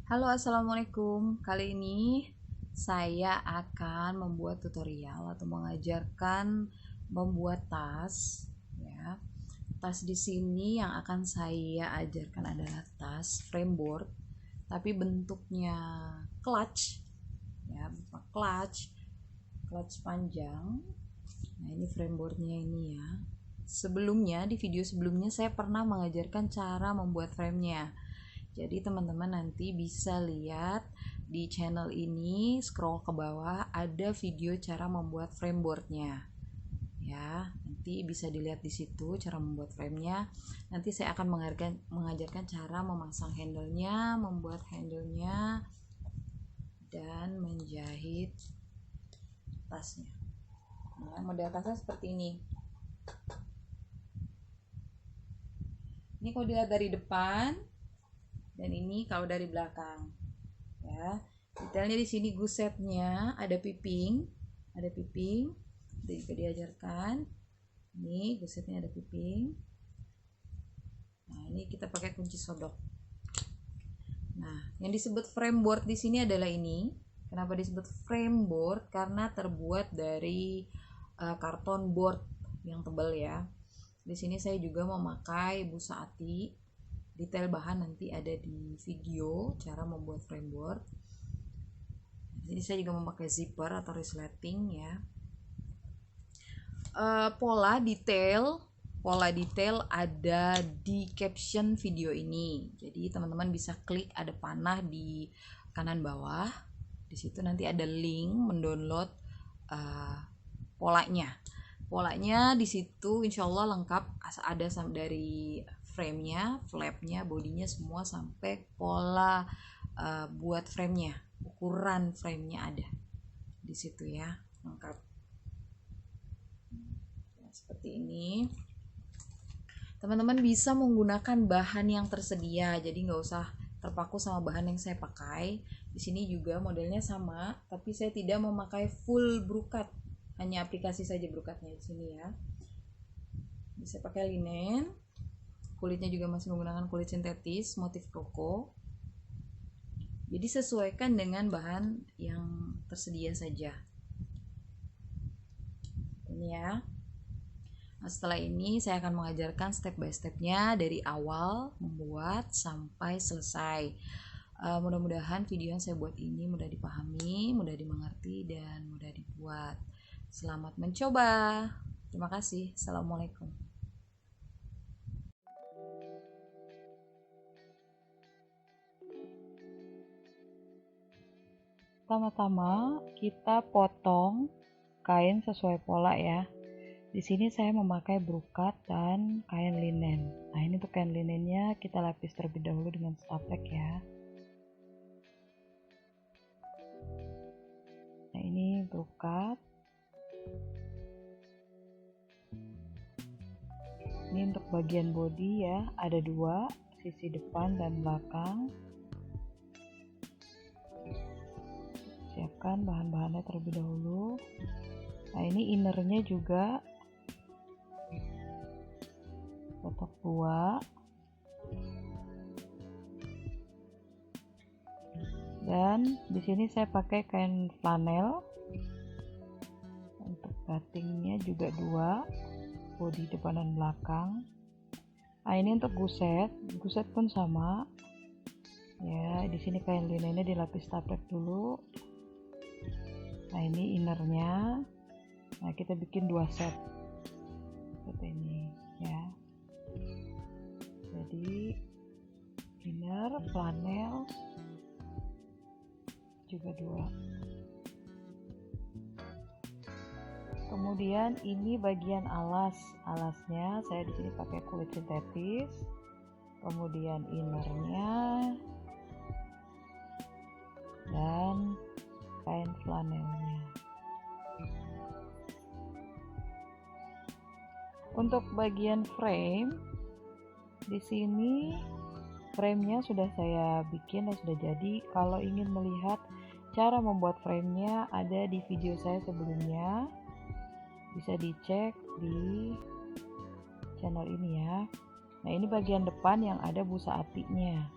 Halo, assalamualaikum. Kali ini saya akan membuat tutorial atau mengajarkan membuat tas. Ya, tas di sini yang akan saya ajarkan adalah tas framework, tapi bentuknya clutch. Ya, berupa clutch panjang. Nah, ini frameworknya ini ya. Sebelumnya, di video sebelumnya saya pernah mengajarkan cara membuat framenya. Jadi teman-teman nanti bisa lihat di channel ini, scroll ke bawah ada video cara membuat frameboardnya. Ya, nanti bisa dilihat di situ cara membuat framenya. Nanti saya akan mengajarkan cara memasang handle-nya, membuat handle-nya, dan menjahit tasnya. Nah, model tasnya seperti ini. Ini kalau dilihat dari depan, dan ini kalau dari belakang. Ya, detailnya di sini gusetnya ada piping, juga diajarkan. Ini gusetnya ada piping. Nah, ini kita pakai kunci sodok. Nah, yang disebut frameboard di sini adalah ini. Kenapa disebut frameboard? Karena terbuat dari karton board yang tebal ya. Di sini saya juga memakai busa ati. Detail bahan nanti ada di video cara membuat frameboard. Jadi saya juga memakai zipper atau resleting ya. Pola detail ada di caption video ini. Jadi teman-teman bisa klik ada panah di kanan bawah. Di situ nanti ada link mendownload polanya. Polanya di situ insya Allah lengkap, ada dari framenya, flapnya, bodinya semua sampai pola buat framenya, ukuran framenya ada di situ ya, lengkap. Nah, seperti ini. Teman-teman bisa menggunakan bahan yang tersedia, jadi nggak usah terpaku sama bahan yang saya pakai. Di sini juga modelnya sama, tapi saya tidak memakai full brokat, hanya aplikasi saja brokatnya di sini ya. Bisa pakai linen, kulitnya juga masih menggunakan kulit sintetis motif koko. Jadi sesuaikan dengan bahan yang tersedia saja. Ini ya. Nah, setelah ini saya akan mengajarkan step by stepnya dari awal membuat sampai selesai. Mudah-mudahan video yang saya buat ini mudah dipahami, mudah dimengerti, dan mudah dibuat. Selamat mencoba. Terima kasih. Assalamualaikum. Pertama-tama kita potong kain sesuai pola ya. Di sini saya memakai brokat dan kain linen. Nah, ini untuk kain linennya kita lapis terlebih dahulu dengan staplek ya. Nah, ini brokat. Ini untuk bagian body ya, ada dua, sisi depan dan belakang. Siapkan bahan-bahannya terlebih dahulu. Nah, ini innernya juga kotak dua. Dan di sini saya pakai kain flanel. Untuk cuttingnya juga dua, bodi depan dan belakang. Nah, ini untuk guset pun sama. Ya, di sini kain linennya dilapis taplek dulu. Nah, ini innernya. Nah, kita bikin dua set seperti ini ya. Jadi inner, flanel juga dua. Kemudian ini bagian alasnya saya di sini pakai kulit sintetis. Kemudian innernya dan kain flanelnya. Untuk bagian frame di sini framenya sudah saya bikin dan sudah jadi. Kalau ingin melihat cara membuat framenya ada di video saya sebelumnya, bisa dicek di channel ini ya. Nah, ini bagian depan yang ada busa atinya.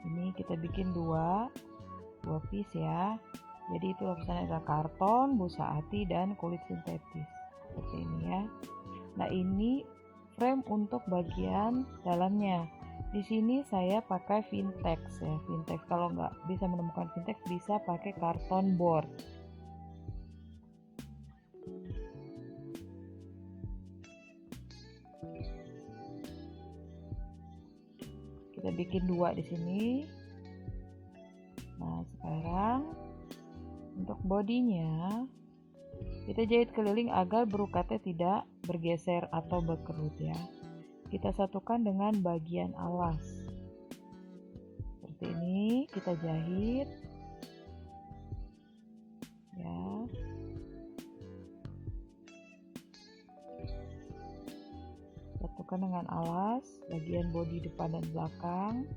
Ini kita bikin dua piece ya. Jadi itu lapisannya adalah karton, busa ati, dan kulit sintetis seperti ini ya. Nah, ini frame untuk bagian dalamnya. Di sini saya pakai Vintex ya. Vintex, kalau nggak bisa menemukan Vintex bisa pakai karton board. Kita bikin dua di sini. Nah, sekarang untuk bodinya kita jahit keliling agar berukatnya tidak bergeser atau berkerut ya. Kita satukan dengan bagian alas. Seperti ini kita jahit ya. Satukan dengan alas bagian bodi depan dan belakang.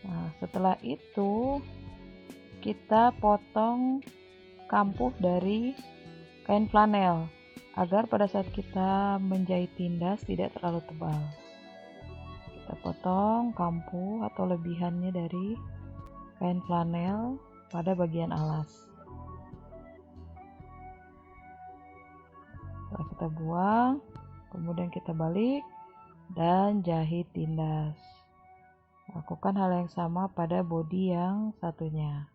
Nah, setelah itu kita potong kampuh dari kain flanel agar pada saat kita menjahit tindas tidak terlalu tebal. Kita potong kampuh atau lebihannya dari kain flanel pada bagian alas. Setelah kita buang, kemudian kita balik dan jahit tindas. Lakukan hal yang sama pada bodi yang satunya.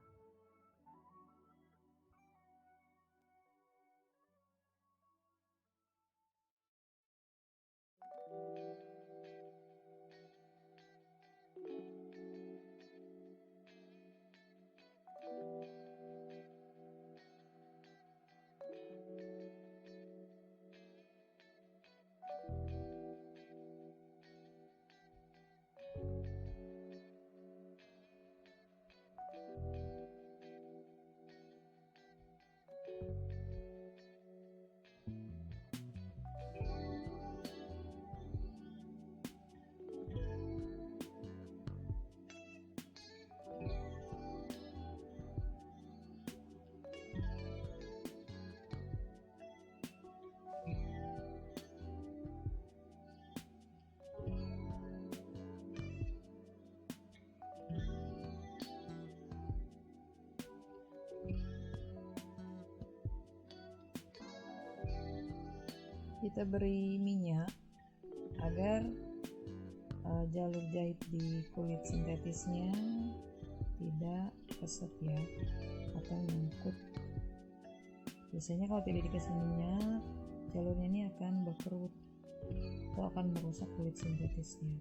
Kita beri minyak agar jalur jahit di kulit sintetisnya tidak keset ya atau nyangkut. Biasanya kalau tidak dikasih minyak, jalurnya ini akan berkerut atau akan merusak kulit sintetisnya.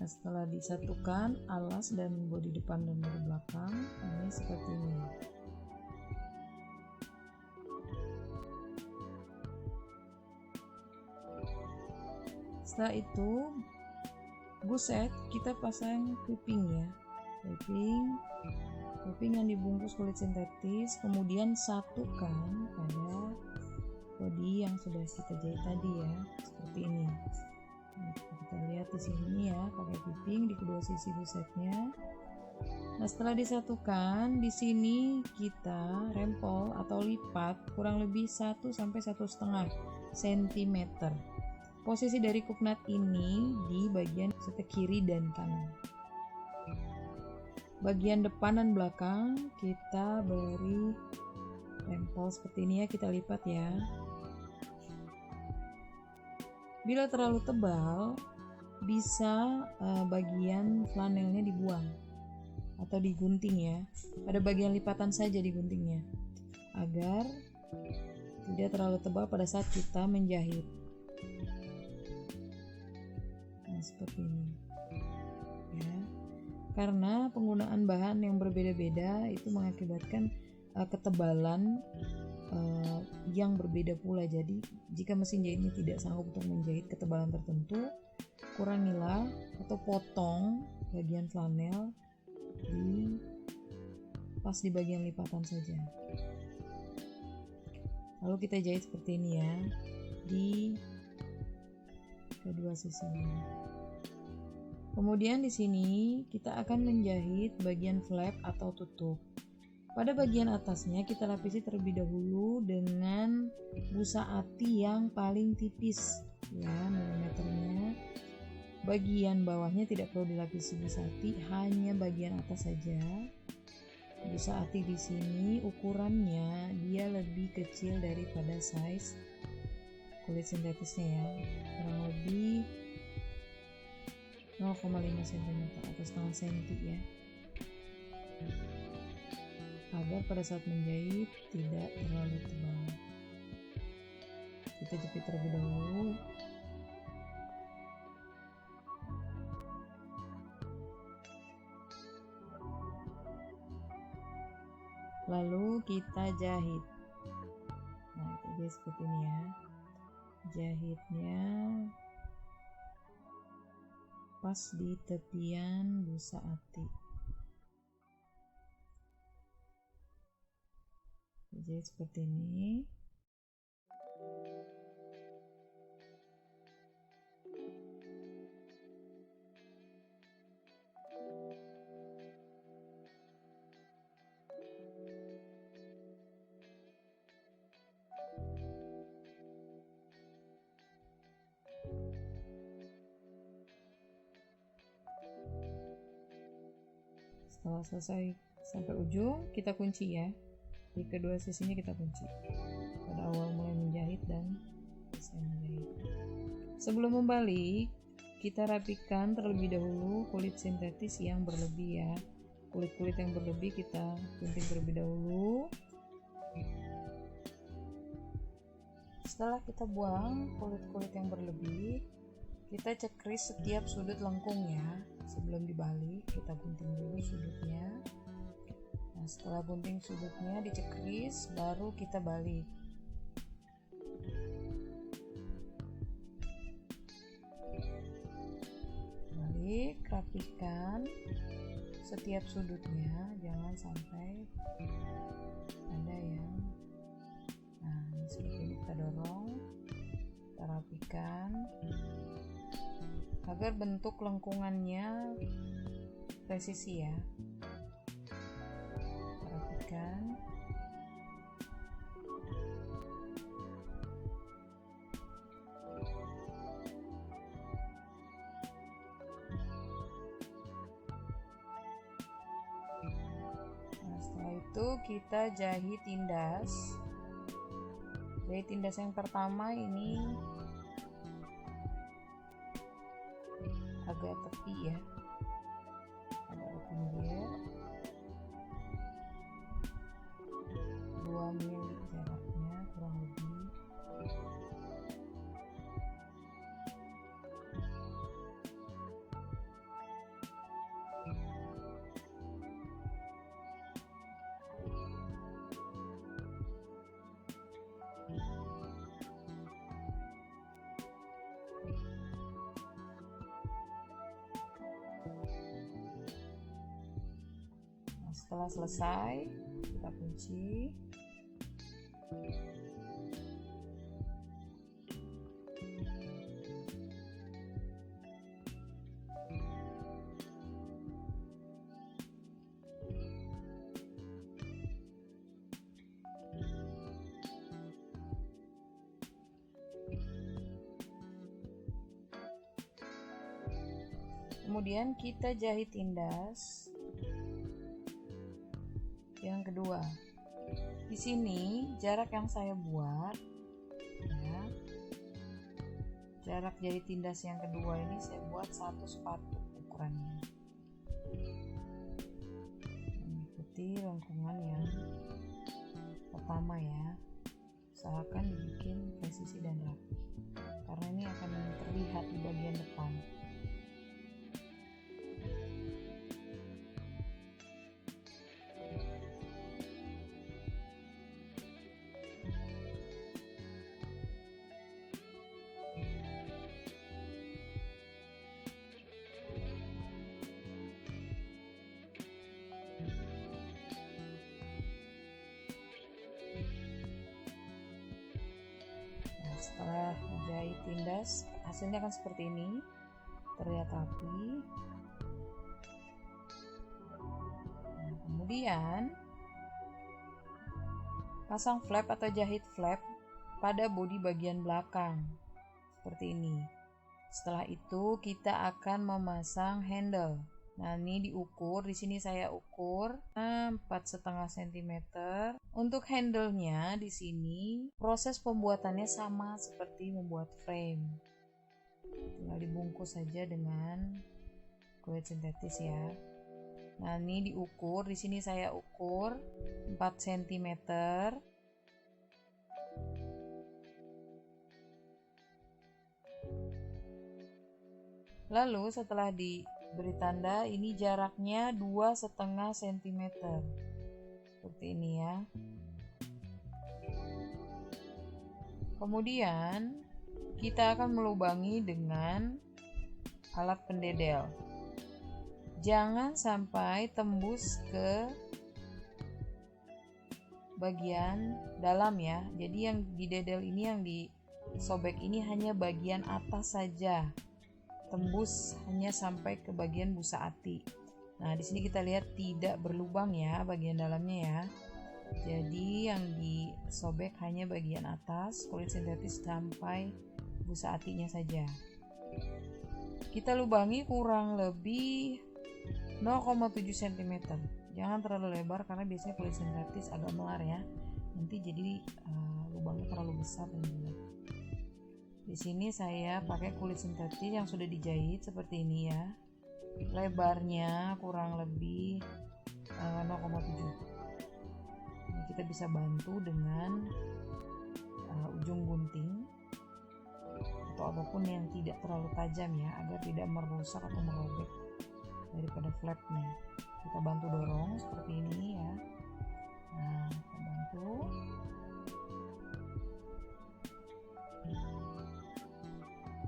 Nah, setelah disatukan alas dan bodi depan dan bodi belakang, ini seperti ini. Setelah itu buset kita pasang piping ya, piping yang dibungkus kulit sintetis, kemudian satukan pada bodi yang sudah kita jahit tadi ya, seperti ini. Kita lihat di sini ya, pakai piping di kedua sisi busetnya. Nah, setelah disatukan, di sini kita rempel atau lipat kurang lebih 1 sampai 1,5 cm. Posisi dari kupnat ini di bagian setek kiri dan kanan. Bagian depan dan belakang kita beri rempel seperti ini ya, kita lipat ya. Bila terlalu tebal, bisa bagian flanelnya dibuang atau digunting ya. Pada bagian lipatan saja diguntingnya, agar tidak terlalu tebal pada saat kita menjahit. Seperti ini ya, karena penggunaan bahan yang berbeda-beda itu mengakibatkan ketebalan yang berbeda pula. Jadi jika mesin jahitnya tidak sanggup untuk menjahit ketebalan tertentu, kurangilah atau potong bagian flanel pas di bagian lipatan saja. Lalu kita jahit seperti ini ya, di kedua sisinya. Kemudian di sini kita akan menjahit bagian flap atau tutup. Pada bagian atasnya kita lapisi terlebih dahulu dengan busa ati yang paling tipis ya, milimeternya. Bagian bawahnya tidak perlu dilapisi busa ati, hanya bagian atas saja. Busa ati di sini ukurannya dia lebih kecil daripada size kulit sintetisnya ya, kurang lebih 0,5 cm atau setengah cm ya, agar pada saat menjahit tidak terlalu tebal. Kita jepit terlebih dahulu. Lalu kita jahit. Nah, itu dia seperti ini ya. Jahitnya pas di tepian busa ati. Jahit seperti ini. Setelah selesai sampai ujung, kita kunci ya. Di kedua sisinya kita kunci pada awal mulai menjahit dan selesai menjahit. Sebelum membalik, kita rapikan terlebih dahulu kulit sintetis yang berlebih ya. Kulit-kulit yang berlebih kita gunting terlebih dahulu. Setelah kita buang kulit-kulit yang berlebih, kita cekris setiap sudut lengkungnya. Sebelum dibalik, kita gunting dulu sudutnya. Nah, setelah gunting sudutnya dicekris, baru kita balik. Balik, rapikan setiap sudutnya, jangan sampai ada yang seperti ini. Kita dorong, kita rapikan agar bentuk lengkungannya presisi ya. Rapikan. Nah, setelah itu kita jahit tindas. Jahit tindas yang pertama ini agak tepi ya, agak pinggir, 2 mili jaraknya kurang lebih. Setelah selesai, kita kunci. Kemudian kita jahit tindas yang kedua. Di sini jarak yang saya buat ya, jarak jahit tindas yang kedua ini saya buat 1 sepatu ukurannya, mengikuti lengkungan yang pertama ya. Usahakan dibikin presisi dan rapi karena ini akan terlihat di bagian depan. setelah dijahit tindas, hasilnya akan seperti ini, terlihat rapi. Nah, kemudian pasang flap atau jahit flap pada bodi bagian belakang seperti ini. Setelah itu kita akan memasang handle. Nah, ini diukur. Di sini saya ukur 4,5 cm. Untuk handle-nya di sini proses pembuatannya sama seperti membuat frame. Tinggal dibungkus saja dengan kulit sintetis ya. Nah, ini diukur. Di sini saya ukur 4 cm. Lalu setelah diberi tanda, ini jaraknya 2,5 cm. Seperti ini ya. Kemudian kita akan melubangi dengan alat pendedel. Jangan sampai tembus ke bagian dalam ya. Jadi yang didedel ini, yang disobek ini hanya bagian atas saja. Tembus hanya sampai ke bagian busa ati. Nah, di sini kita lihat tidak berlubang ya bagian dalamnya ya. Jadi yang disobek hanya bagian atas kulit sintetis sampai busa atinya saja. Kita lubangi kurang lebih 0,7 cm. Jangan terlalu lebar karena biasanya kulit sintetis agak melar ya. Nanti jadi lubangnya terlalu besar dan jelek. Di sini saya pakai kulit sintetis yang sudah dijahit seperti ini ya. Lebarnya kurang lebih 0,7. Ini kita bisa bantu dengan ujung gunting atau apapun yang tidak terlalu tajam ya, agar tidak merusak atau merobek daripada flapnya. Kita bantu dorong seperti ini ya. Nah, kita bantu.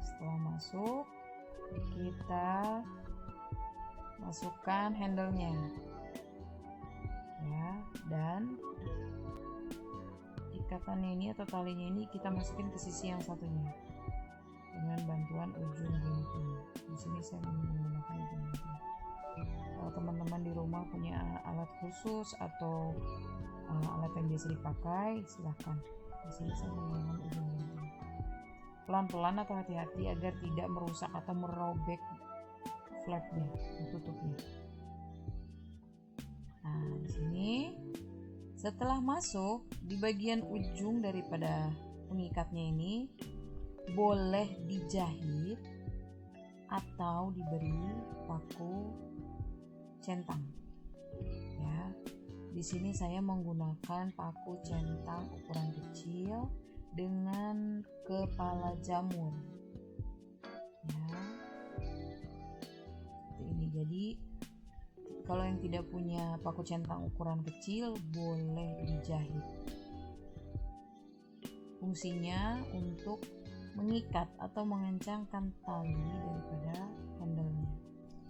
Setelah masuk, kita masukkan handle-nya ya, dan ikatannya ini atau talinya ini kita masukin ke sisi yang satunya dengan bantuan ujung gunting. Di sini saya menggunakan ujung gunting. Kalau teman-teman di rumah punya alat khusus atau alat yang biasa dipakai, silahkan. Di sini saya menggunakan ujung gunting. Pelan-pelan atau hati-hati agar tidak merusak atau merobek flapnya, tutupnya. Nah, di sini setelah masuk di bagian ujung daripada pengikatnya ini boleh dijahit atau diberi paku centang. Ya. Di sini saya menggunakan paku centang ukuran kecil dengan kepala jamur ya, seperti ini. Jadi kalau yang tidak punya paku centang ukuran kecil boleh dijahit. Fungsinya untuk mengikat atau mengencangkan tali daripada handle-nya.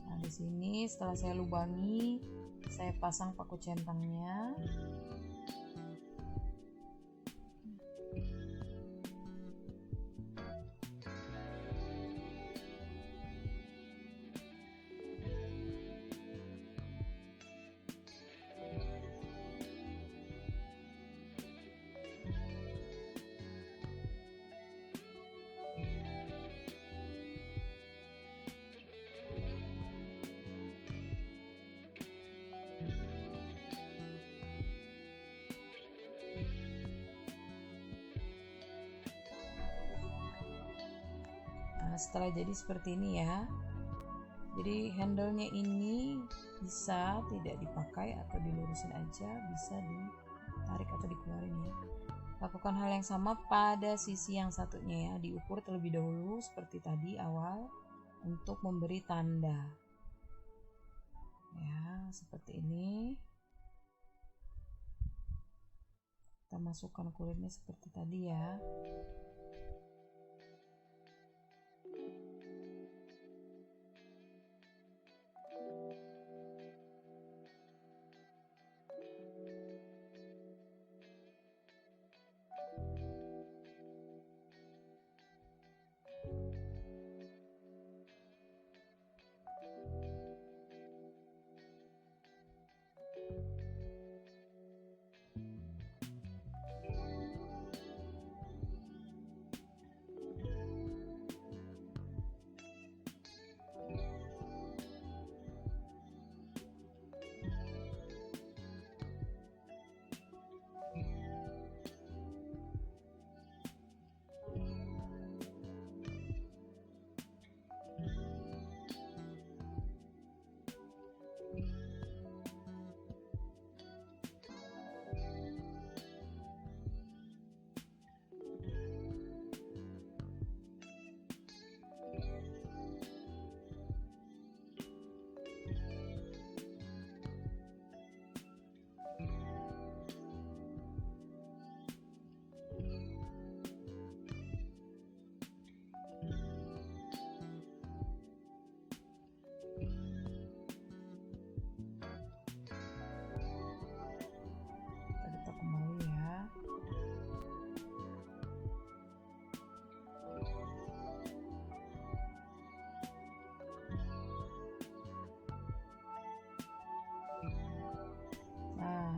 Nah, di sini setelah saya lubangi, saya pasang paku centangnya. Nah, setelah jadi seperti ini ya. Jadi handle-nya ini bisa tidak dipakai atau dilurusin aja, bisa ditarik atau dikeluarin ya. Lakukan hal yang sama pada sisi yang satunya ya. Diukur terlebih dahulu seperti tadi awal untuk memberi tanda. Ya, seperti ini. Kita masukkan kulitnya seperti tadi ya.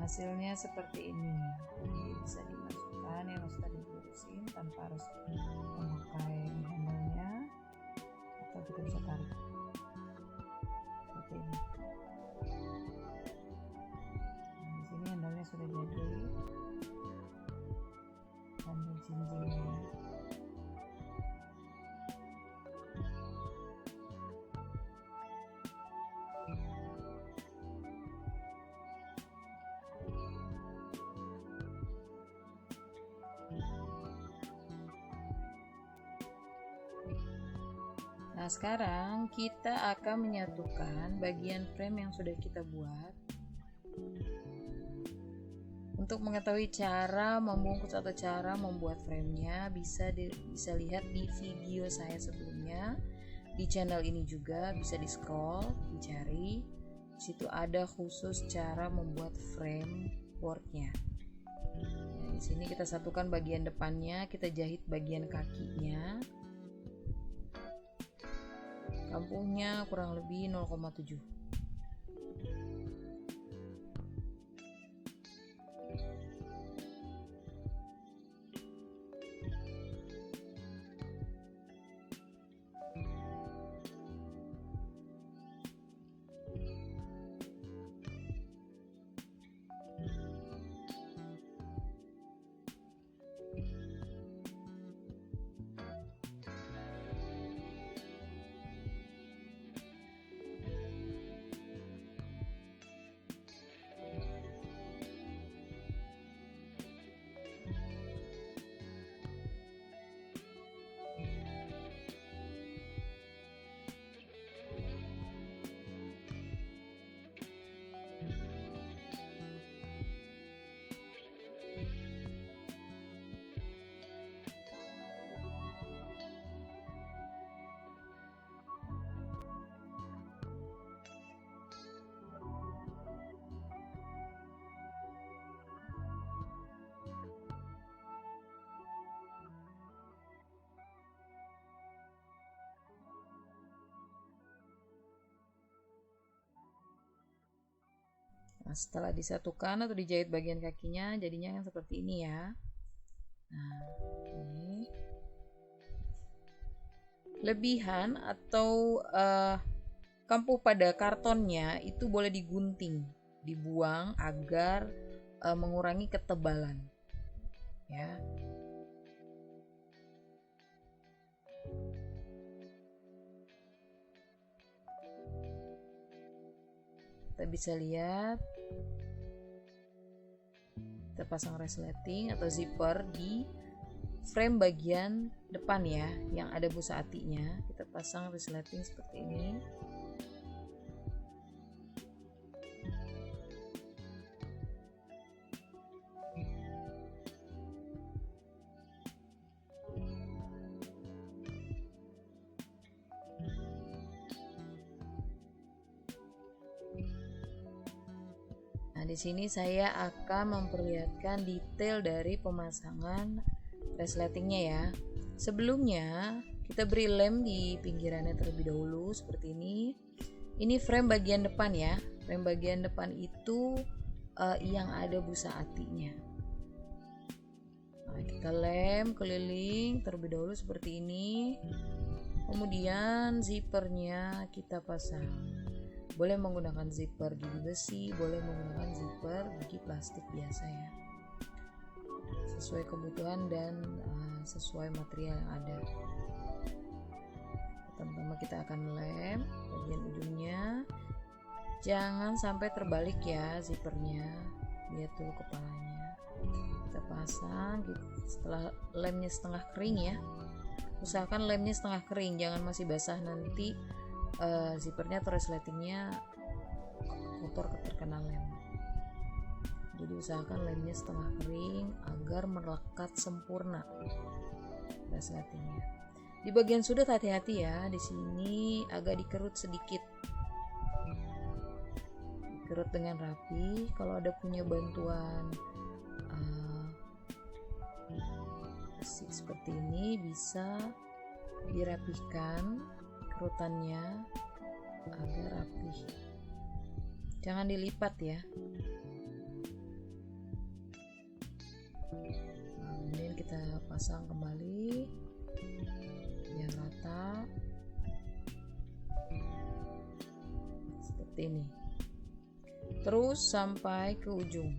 hasilnya seperti ini. Jadi bisa dimasukkan ya, maksudnya dilurusin tanpa harus memakai handle-nya, atau kita bisa tarik seperti ini. Nah, di sini handle-nya sudah jadi, handle cincinnya. Nah, sekarang kita akan menyatukan bagian frame yang sudah kita buat. Untuk mengetahui cara membungkus atau cara membuat framenya, bisa lihat di video saya sebelumnya. Di channel ini juga bisa di scroll, dicari. Di situ ada khusus cara membuat frame boardnya. Nah, di sini kita satukan bagian depannya, kita jahit bagian kakinya. Kampuhnya kurang lebih 0,7. Nah, setelah disatukan atau dijahit bagian kakinya, jadinya kan seperti ini ya. Nah, ini lebihan atau kampuh pada kartonnya itu boleh digunting, dibuang agar mengurangi ketebalan, ya. Kita bisa lihat, kita pasang resleting atau zipper di frame bagian depan ya, yang ada busa atinya. Kita pasang resleting seperti ini. Di sini saya akan memperlihatkan detail dari pemasangan resletingnya ya. Sebelumnya kita beri lem di pinggirannya terlebih dahulu seperti ini. Ini frame bagian depan ya. Frame bagian depan itu yang ada busa atinya. Nah, kita lem keliling terlebih dahulu seperti ini. Kemudian zippernya kita pasang. Boleh menggunakan zipper gigi besi, boleh menggunakan zipper gigi plastik biasa ya, sesuai kebutuhan dan sesuai material yang ada. Pertama kita akan lem bagian ujungnya, jangan sampai terbalik ya zippernya, lihat dulu kepalanya. Kita pasang gitu. Setelah lemnya setengah kering ya, usahakan lemnya setengah kering, jangan masih basah, nanti zippernya atau resletingnya kotor terkena lem. Jadi usahakan lemnya setengah kering agar melekat sempurna resletingnya. Di bagian sudut hati-hati ya, di sini agak dikerut sedikit, dikerut dengan rapi. Kalau ada punya bantuan besi seperti ini, bisa dirapihkan kerutannya agar rapi, jangan dilipat ya. Nah, kemudian kita pasang kembali biar rata seperti ini, terus sampai ke ujung.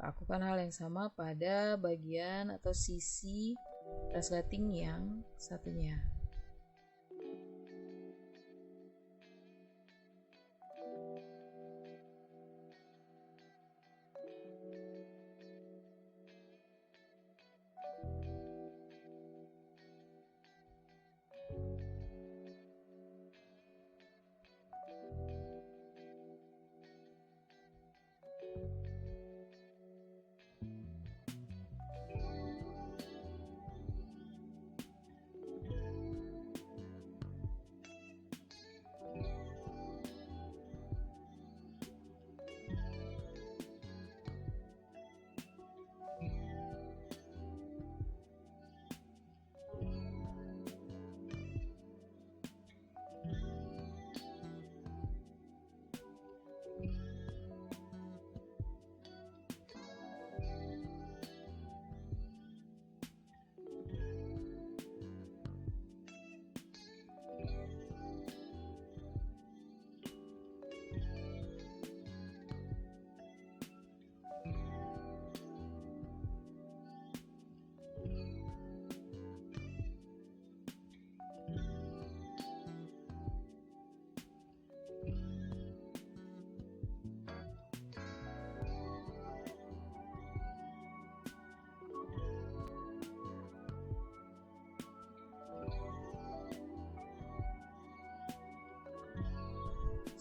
Lakukan hal yang sama pada bagian atau sisi resleting yang satunya.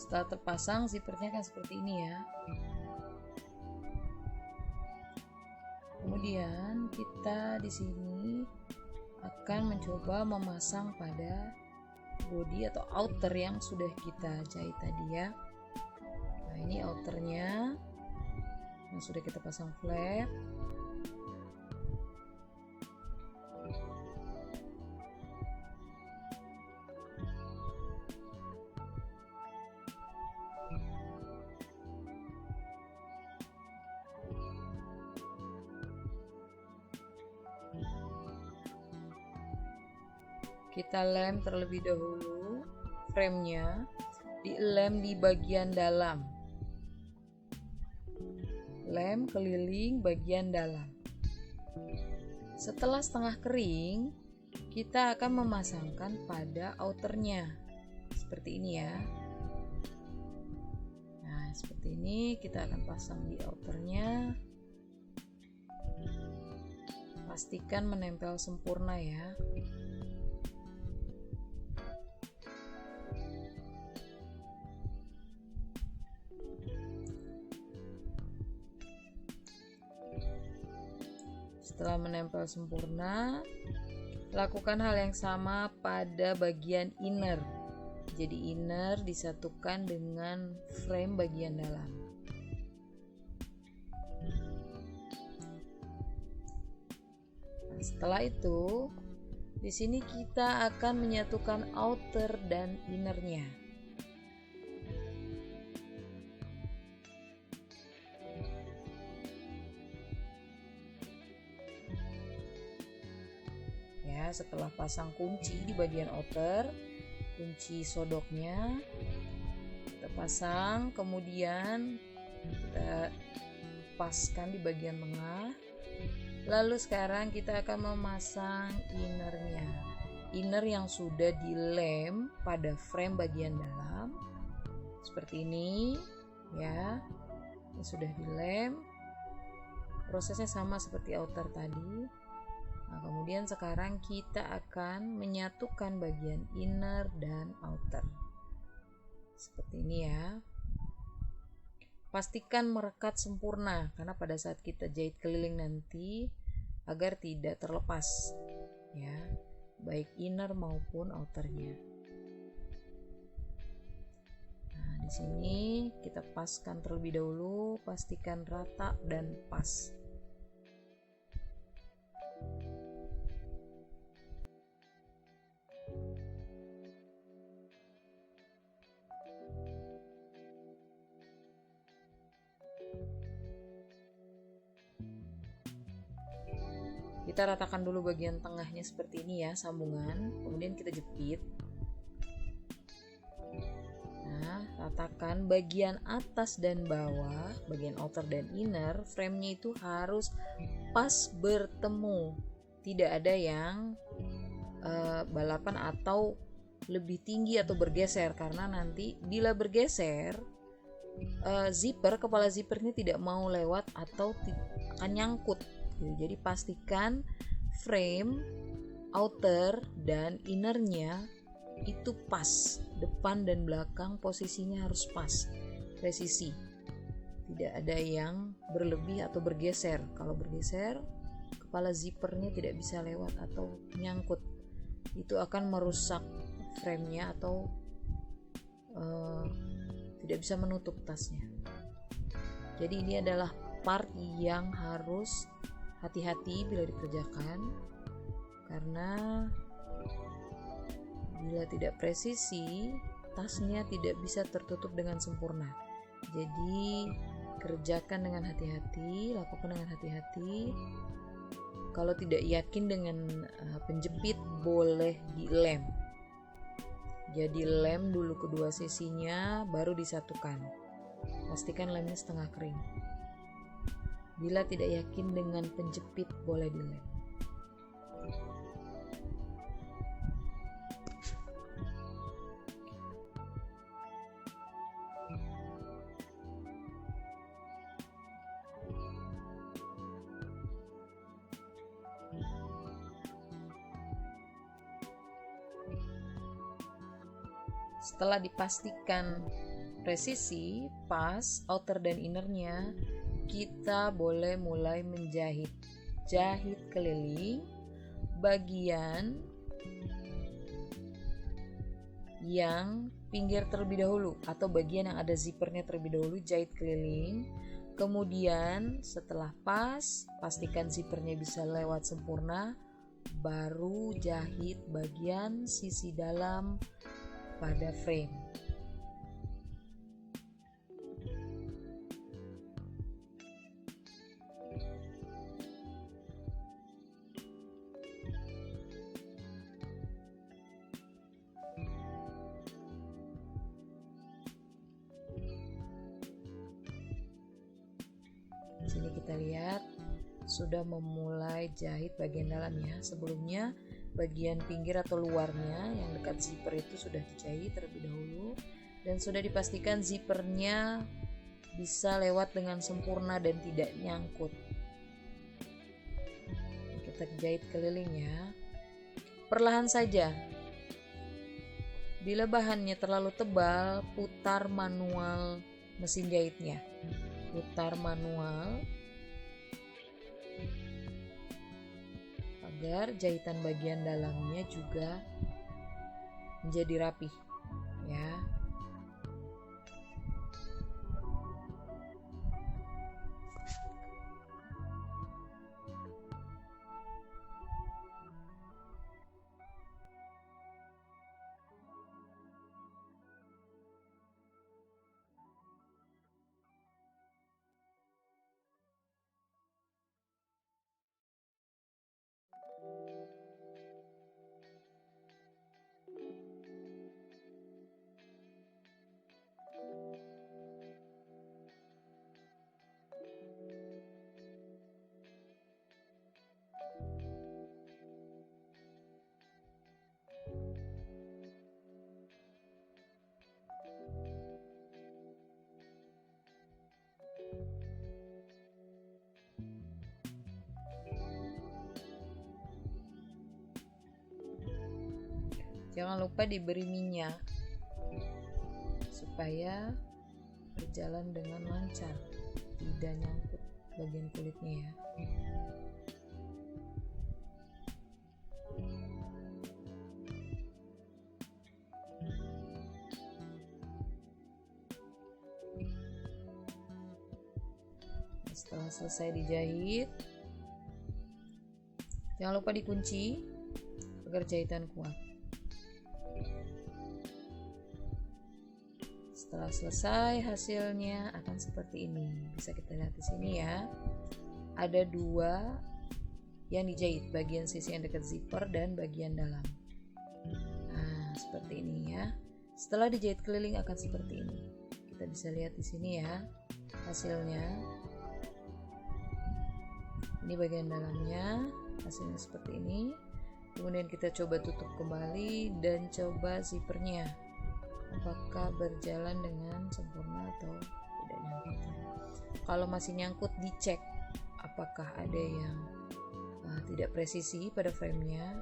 Setelah terpasang, zippernya kan seperti ini ya. Kemudian kita di sini akan mencoba memasang pada body atau outer yang sudah kita jahit tadi ya. Nah, ini outernya yang sudah kita pasang flap. Kita lem terlebih dahulu framenya, dilem di bagian dalam, lem keliling bagian dalam. Setelah setengah kering, kita akan memasangkan pada outernya seperti ini ya. Nah, seperti ini kita akan pasang di outernya. Pastikan menempel sempurna ya. Setelah menempel sempurna, lakukan hal yang sama pada bagian inner. Jadi inner disatukan dengan frame bagian dalam. Setelah itu, di sini kita akan menyatukan outer dan innernya. Ya, setelah pasang kunci di bagian outer, kunci sodoknya kita pasang, kemudian kita paskan di bagian tengah. Lalu sekarang kita akan memasang innernya. Inner yang sudah dilem pada frame bagian dalam seperti ini ya. Ini sudah dilem. Prosesnya sama seperti outer tadi. Nah, kemudian sekarang kita akan menyatukan bagian inner dan outer. Seperti ini ya. Pastikan merekat sempurna karena pada saat kita jahit keliling nanti agar tidak terlepas ya, baik inner maupun outernya. Nah, di sini kita paskan terlebih dahulu, pastikan rata dan pas. Kita ratakan dulu bagian tengahnya seperti ini ya, sambungan, kemudian kita jepit. Nah, ratakan bagian atas dan bawah, bagian outer dan inner, framenya itu harus pas bertemu. Tidak ada yang balapan atau lebih tinggi atau bergeser, karena nanti bila bergeser, kepala zipper ini tidak mau lewat atau akan nyangkut. Jadi pastikan frame, outer, dan innernya itu pas. Depan dan belakang posisinya harus pas, presisi. Tidak ada yang berlebih atau bergeser. Kalau bergeser, kepala zippernya tidak bisa lewat atau nyangkut. Itu akan merusak framenya atau tidak bisa menutup tasnya. Jadi ini adalah part yang harus hati-hati bila dikerjakan, karena bila tidak presisi, tasnya tidak bisa tertutup dengan sempurna. Jadi kerjakan dengan hati-hati, lakukan dengan hati-hati. Kalau tidak yakin dengan penjepit, boleh dilem. Jadi lem dulu kedua sisinya, baru disatukan. Pastikan lemnya setengah kering. Bila tidak yakin dengan penjepit, boleh dilem. Setelah dipastikan presisi, pas, outer dan innernya, kita boleh mulai menjahit. Jahit keliling bagian yang pinggir terlebih dahulu atau bagian yang ada zippernya terlebih dahulu, jahit keliling. Kemudian setelah pas, pastikan zippernya bisa lewat sempurna, baru jahit bagian sisi dalam pada frame. Sini kita lihat sudah memulai jahit bagian dalam ya. Sebelumnya bagian pinggir atau luarnya yang dekat zipper itu sudah dijahit terlebih dahulu dan sudah dipastikan zippernya bisa lewat dengan sempurna dan tidak nyangkut. Kita jahit keliling ya, perlahan saja. Bila bahannya terlalu tebal, putar manual mesin jahitnya. Putar manual agar jahitan bagian dalamnya juga menjadi rapih ya. Jangan lupa diberi minyak supaya berjalan dengan lancar, tidak nyangkut bagian kulitnya ya. Setelah selesai dijahit, jangan lupa dikunci agar jahitan kuat. Setelah selesai, hasilnya akan seperti ini. Bisa kita lihat di sini ya. Ada 2 yang dijahit, bagian sisi yang dekat zipper dan bagian dalam. Nah, seperti ini ya. Setelah dijahit keliling akan seperti ini. Kita bisa lihat di sini ya hasilnya. Ini bagian dalamnya, hasilnya seperti ini. Kemudian kita coba tutup kembali dan coba zippernya, apakah berjalan dengan sempurna atau tidak nyangkut. Kalau masih nyangkut, dicek apakah ada yang tidak presisi pada framenya.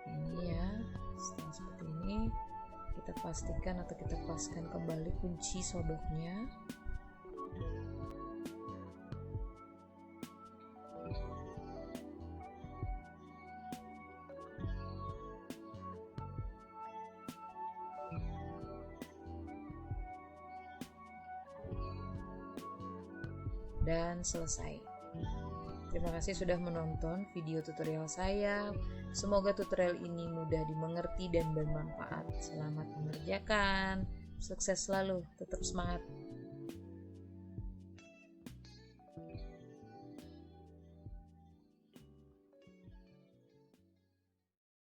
Ini ya, setelah seperti ini kita pastikan atau kita paskan kembali kunci sodoknya. Dan selesai. Terima kasih sudah menonton video tutorial saya. Semoga tutorial ini mudah dimengerti dan bermanfaat. Selamat mengerjakan. Sukses selalu, tetap semangat.